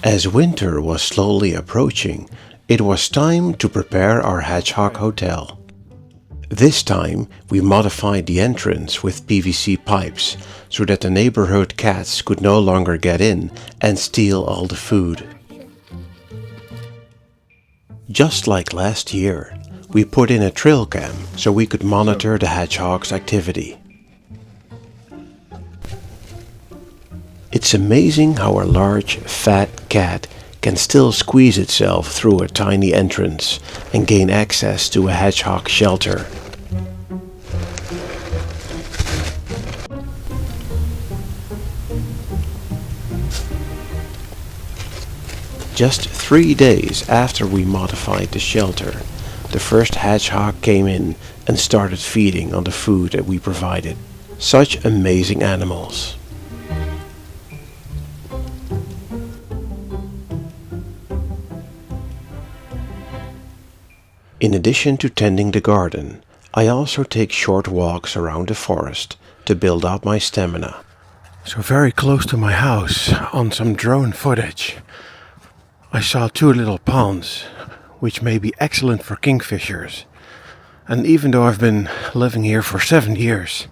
As winter was slowly approaching, it was time to prepare our hedgehog hotel. This time we modified the entrance with PVC pipes so that the neighborhood cats could no longer get in and steal all the food. Just like last year, we put in a trail cam so we could monitor the hedgehog's activity. It's amazing how a large, fat cat can still squeeze itself through a tiny entrance and gain access to a hedgehog shelter. Just 3 days after we modified the shelter, the first hedgehog came in and started feeding on the food that we provided. Such amazing animals. In addition to tending the garden, I also take short walks around the forest to build up my stamina. So very close to my house, on some drone footage, I saw 2 little ponds, which may be excellent for kingfishers. And even though I've been living here for 7 years,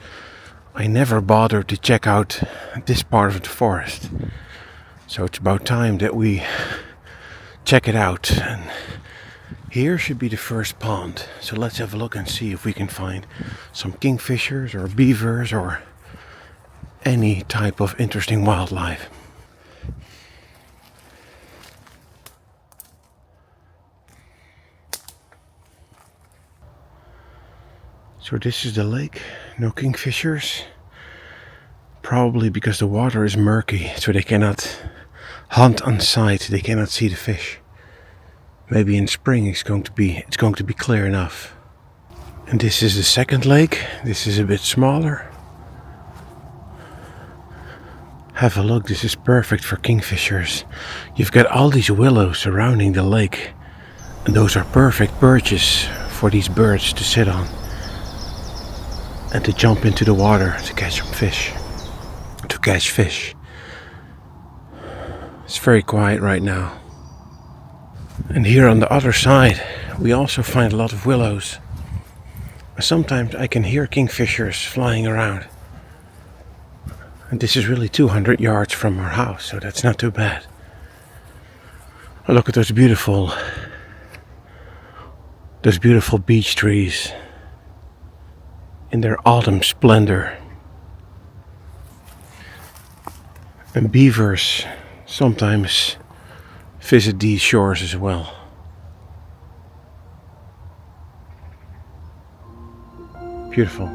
I never bothered to check out this part of the forest. So it's about time that we check it out. And here should be the first pond. So let's have a look and see if we can find some kingfishers or beavers or any type of interesting wildlife. So this is the lake, no kingfishers. Probably because the water is murky, so they cannot hunt on sight, they cannot see the fish. Maybe in spring it's going to be clear enough. And this is the second lake. This is a bit smaller. Have a look, this is perfect for kingfishers. You've got all these willows surrounding the lake, and those are perfect perches for these birds to sit on and to jump into the water to catch some fish. To catch fish. It's very quiet right now. And here on the other side, we also find a lot of willows. Sometimes I can hear kingfishers flying around. And this is really 200 yards from our house, so that's not too bad. Look at those beautiful beech trees in their autumn splendor. And beavers sometimes visit these shores as well. Beautiful.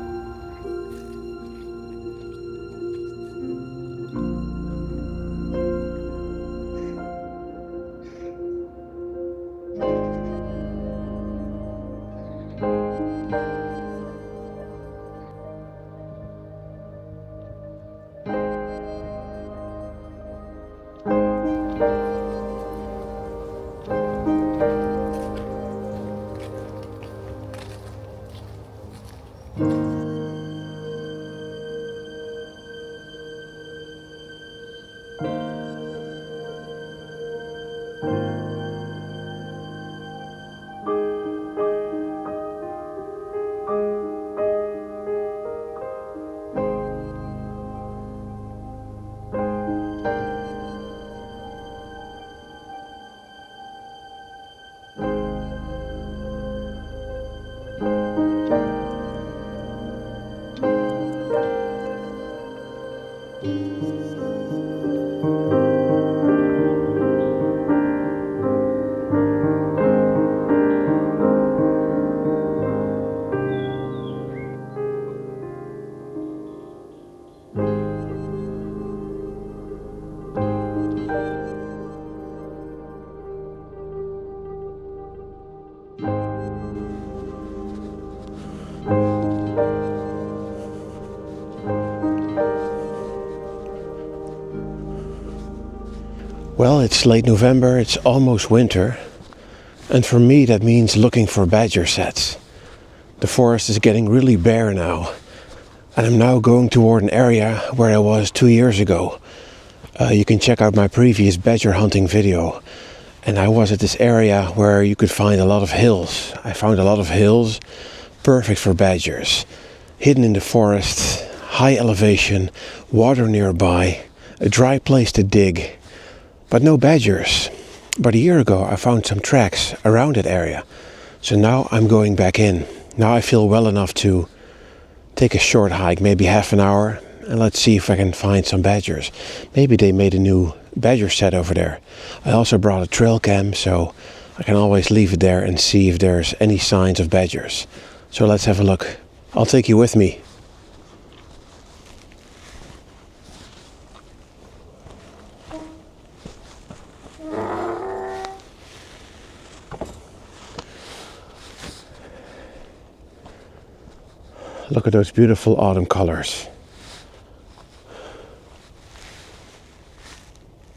Well, it's late November, it's almost winter, and for me that means looking for badger sets. The forest is getting really bare now, and I'm now going toward an area where I was 2 years ago, You can check out my previous badger hunting video. And I was at this area where you could find a lot of hills. I found a lot of hills, perfect for badgers. Hidden in the forest, high elevation, water nearby, a dry place to dig, but no badgers. But a year ago I found some tracks around that area. So now I'm going back in. Now I feel well enough to take a short hike, maybe half an hour, and let's see if I can find some badgers. Maybe they made a new badger set over there. I also brought a trail cam, so I can always leave it there and see if there's any signs of badgers. So let's have a look. I'll take you with me. Look at those beautiful autumn colors.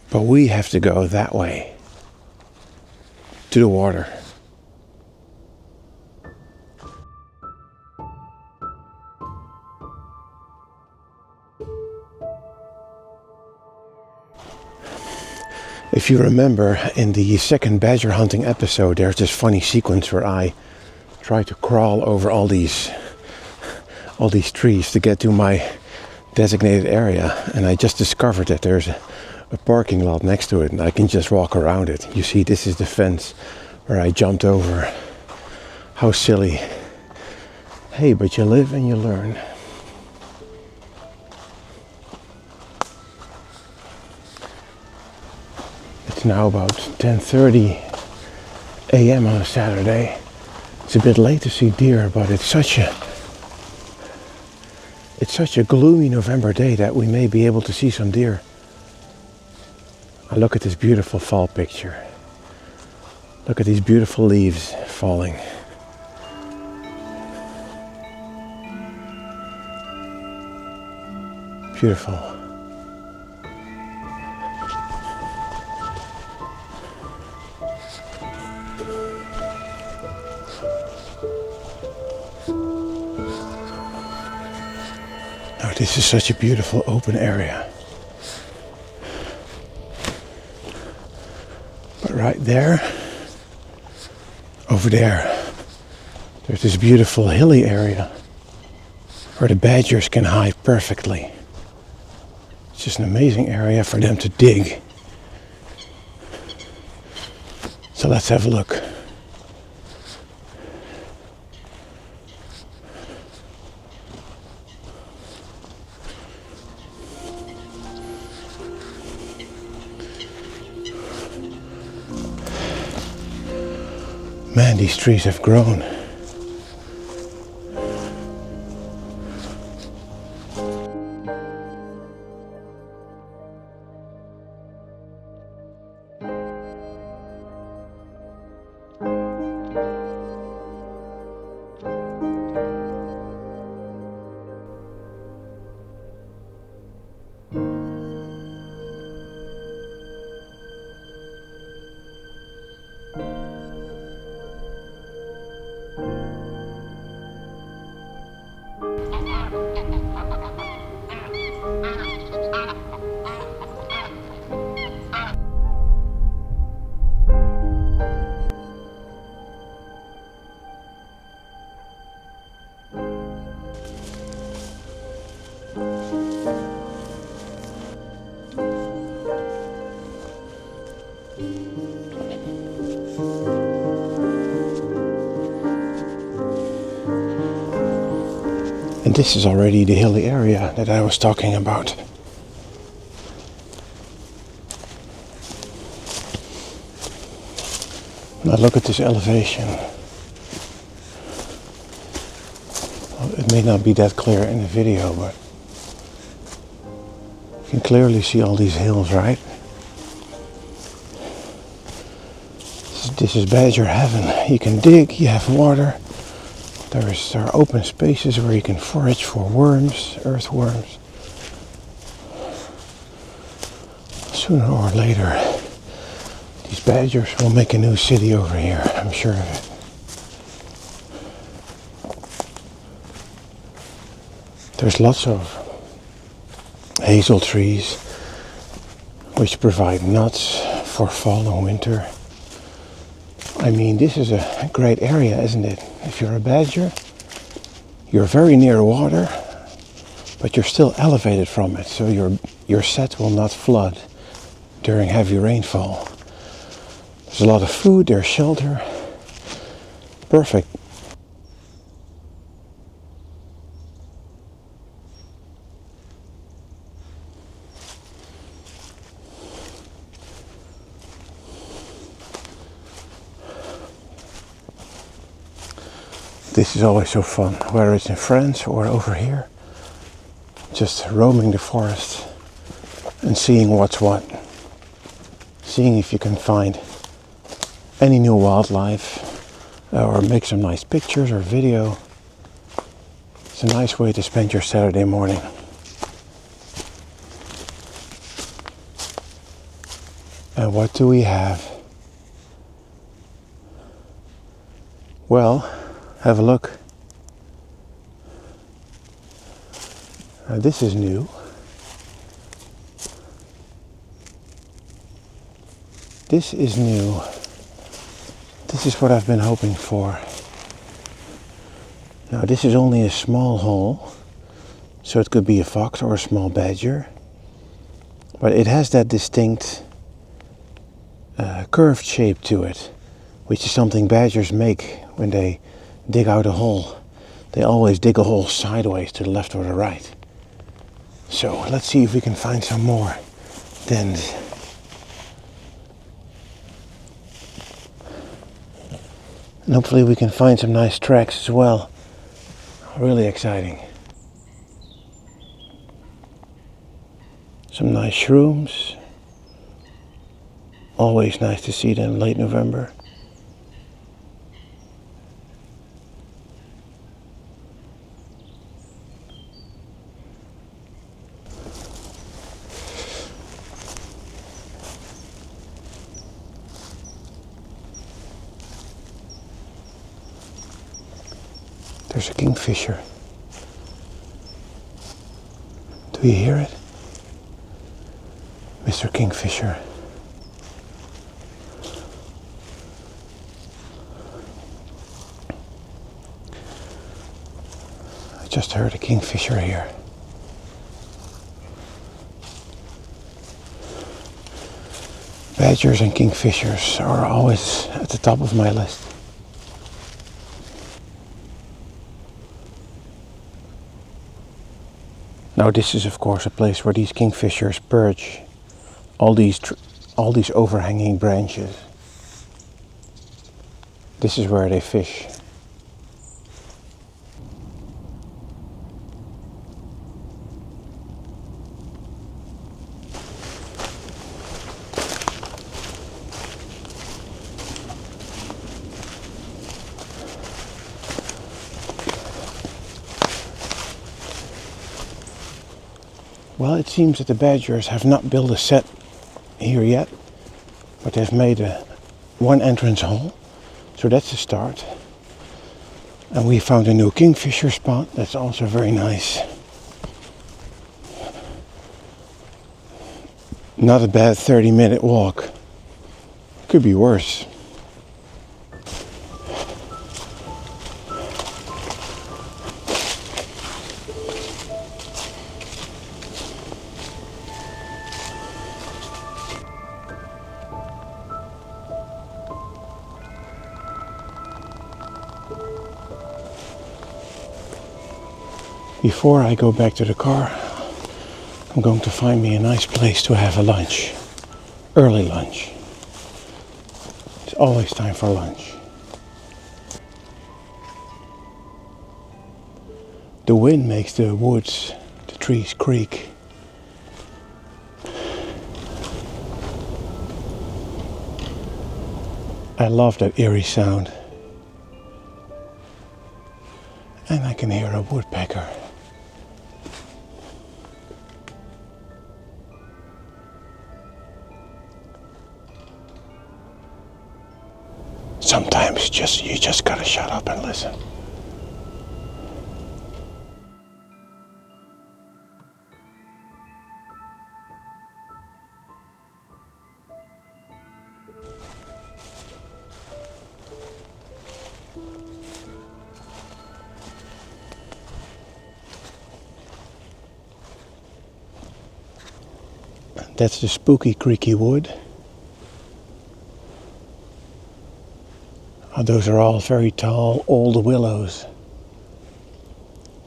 But we have to go that way, to the water. If you remember, in the second badger hunting episode, there's this funny sequence where I try to crawl over all these trees to get to my designated area, and I just discovered that there's a parking lot next to it and I can just walk around it. You see, this is the fence where I jumped over. How silly. Hey, but you live and you learn. It's now about 10:30 a.m. on a Saturday. It's a bit late to see deer, but it's such a gloomy November day that we may be able to see some deer. Look at this beautiful fall picture. Look at these beautiful leaves falling. Beautiful. Oh, this is such a beautiful open area. Right there, over there's this beautiful hilly area where the badgers can hide perfectly. It's just an amazing area for them to dig. So let's have a look. Man, these trees have grown. And this is already the hilly area that I was talking about. Now look at this elevation. Well, it may not be that clear in the video, but you can clearly see all these hills, right? This is badger heaven. You can dig, you have water. There are open spaces where you can forage for worms, earthworms. Sooner or later, these badgers will make a new city over here, I'm sure of it. There's lots of hazel trees, which provide nuts for fall and winter. I mean, this is a great area, isn't it? If you're a badger, you're very near water, but you're still elevated from it, so your set will not flood during heavy rainfall. There's a lot of food, there's shelter. Perfect. This is always so fun, whether it's in France or over here. Just roaming the forest and seeing what's what. Seeing if you can find any new wildlife or make some nice pictures or video. It's a nice way to spend your Saturday morning. And what do we have? Well, have a look. This is new. This is new. This is what I've been hoping for. Now this is only a small hole, so it could be a fox or a small badger. But it has that distinct curved shape to it, which is something badgers make when they dig out a hole. They always dig a hole sideways to the left or the right. So let's see if we can find some more dens. And hopefully we can find some nice tracks as well. Really exciting. Some nice shrooms. Always nice to see them late November. There's a kingfisher. Do you hear it? Mr. Kingfisher. I just heard a kingfisher here. Badgers and kingfishers are always at the top of my list. Now this is of course a place where these kingfishers perch all these overhanging branches. This is where they fish. Well, it seems that the badgers have not built a set here yet, but they've made one entrance hole, so that's a start. And we found a new kingfisher spot that's also very nice. Not a bad 30-minute walk. Could be worse. Before I go back to the car, I'm going to find me a nice place to have a lunch. Early lunch. It's always time for lunch. The wind makes the woods, the trees creak. I love that eerie sound. And I can hear a woodpecker. Sometimes you just gotta shut up and listen. That's the spooky creaky wood. Those are all very tall old willows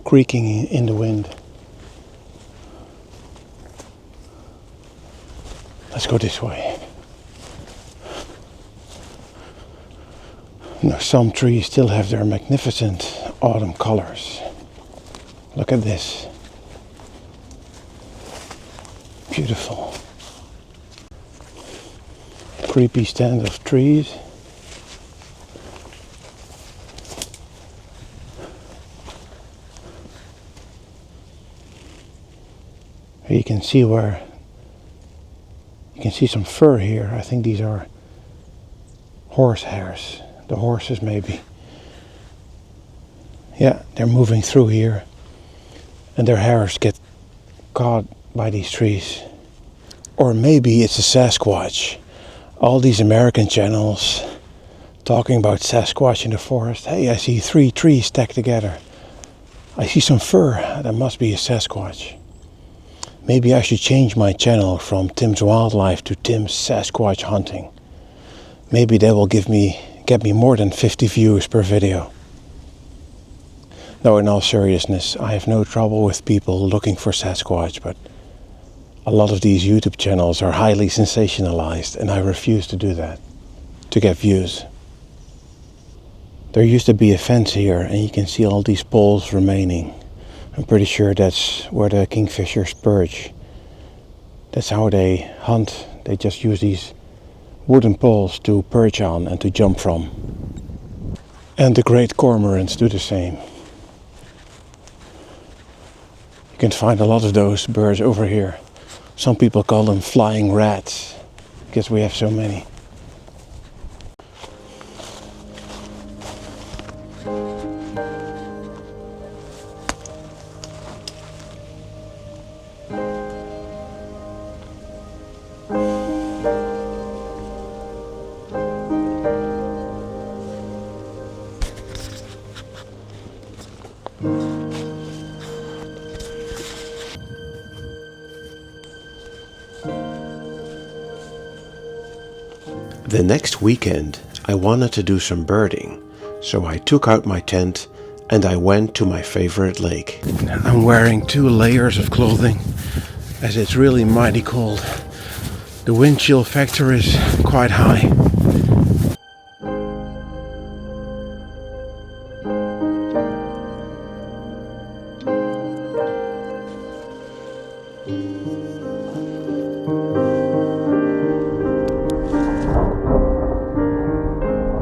creaking in the wind. Let's go this way. Now, some trees still have their magnificent autumn colors. Look at this. Beautiful. Creepy stand of trees. You can see some fur here. I think these are horse hairs. The horses maybe. Yeah, they're moving through here. And their hairs get caught by these trees. Or maybe it's a Sasquatch. All these American channels talking about Sasquatch in the forest. Hey, I see 3 trees stacked together. I see some fur. That must be a Sasquatch. Maybe I should change my channel from Tim's Wildlife to Tim's Sasquatch Hunting. Maybe that will get me more than 50 views per video. No, in all seriousness, I have no trouble with people looking for Sasquatch, but a lot of these YouTube channels are highly sensationalized, and I refuse to do that, to get views. There used to be a fence here, and you can see all these poles remaining. I'm pretty sure that's where the kingfishers perch. That's how they hunt. They just use these wooden poles to perch on and to jump from. And the great cormorants do the same. You can find a lot of those birds over here. Some people call them flying rats, because we have so many. The next weekend I wanted to do some birding, so I took out my tent and I went to my favorite lake. I'm wearing 2 layers of clothing as it's really mighty cold. The wind chill factor is quite high.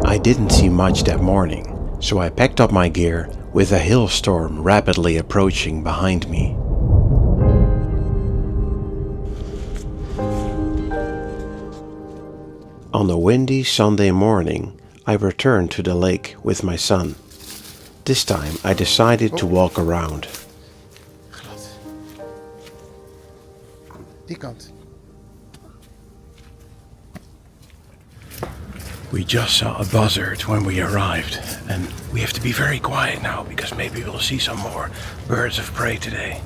I didn't see much that morning, so I packed up my gear with a hailstorm rapidly approaching behind me. On a windy Sunday morning, I returned to the lake with my son. This time I decided to walk around. Die kant. We just saw a buzzard when we arrived, and we have to be very quiet now because maybe we'll see some more birds of prey today.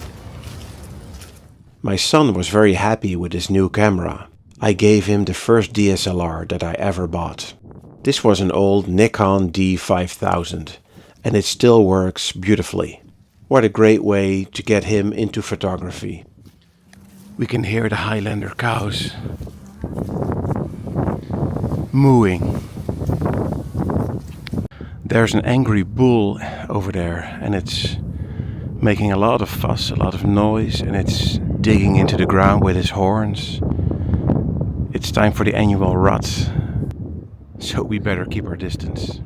My son was very happy with his new camera. I gave him the first DSLR that I ever bought. This was an old Nikon D5000, and it still works beautifully. What a great way to get him into photography. We can hear the Highlander cows mooing. There's an angry bull over there, and it's making a lot of fuss, a lot of noise, and it's digging into the ground with his horns. It's time for the annual rut, so we better keep our distance.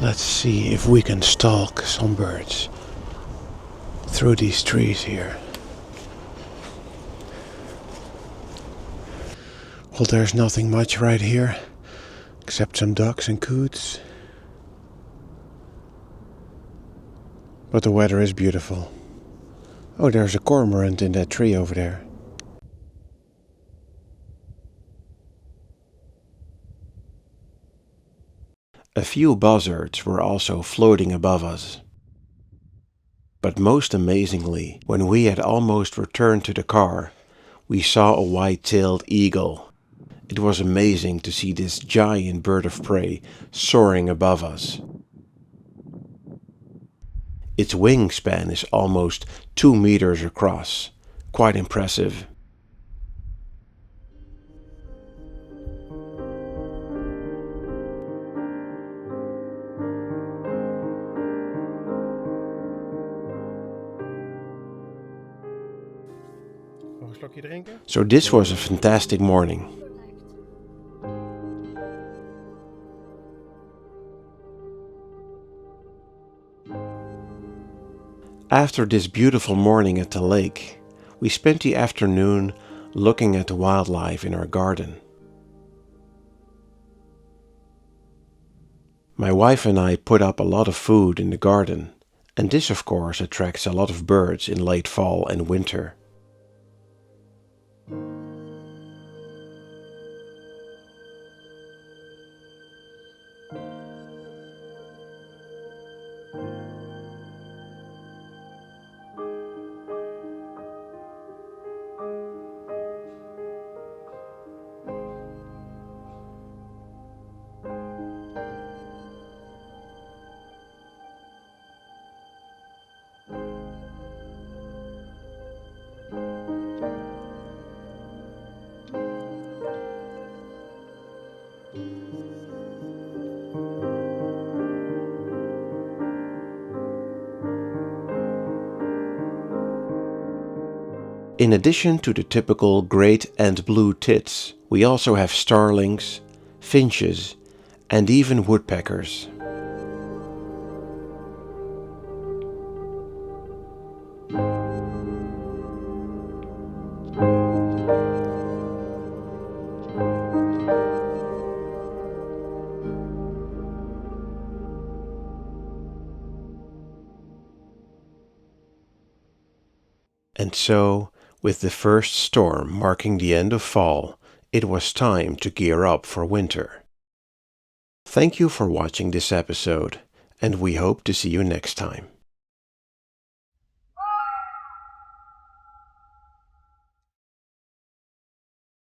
Let's see if we can stalk some birds through these trees here. Well, there's nothing much right here, except some ducks and coots. But the weather is beautiful. Oh, there's a cormorant in that tree over there. A few buzzards were also floating above us. But most amazingly, when we had almost returned to the car, we saw a white-tailed eagle. It was amazing to see this giant bird of prey soaring above us. Its wingspan is almost 2 meters across. Quite impressive. So this was a fantastic morning. After this beautiful morning at the lake, we spent the afternoon looking at the wildlife in our garden. My wife and I put up a lot of food in the garden, and this of course attracts a lot of birds in late fall and winter. In addition to the typical great and blue tits, we also have starlings, finches, and even woodpeckers. And so, with the first storm marking the end of fall, it was time to gear up for winter. Thank you for watching this episode, and we hope to see you next time.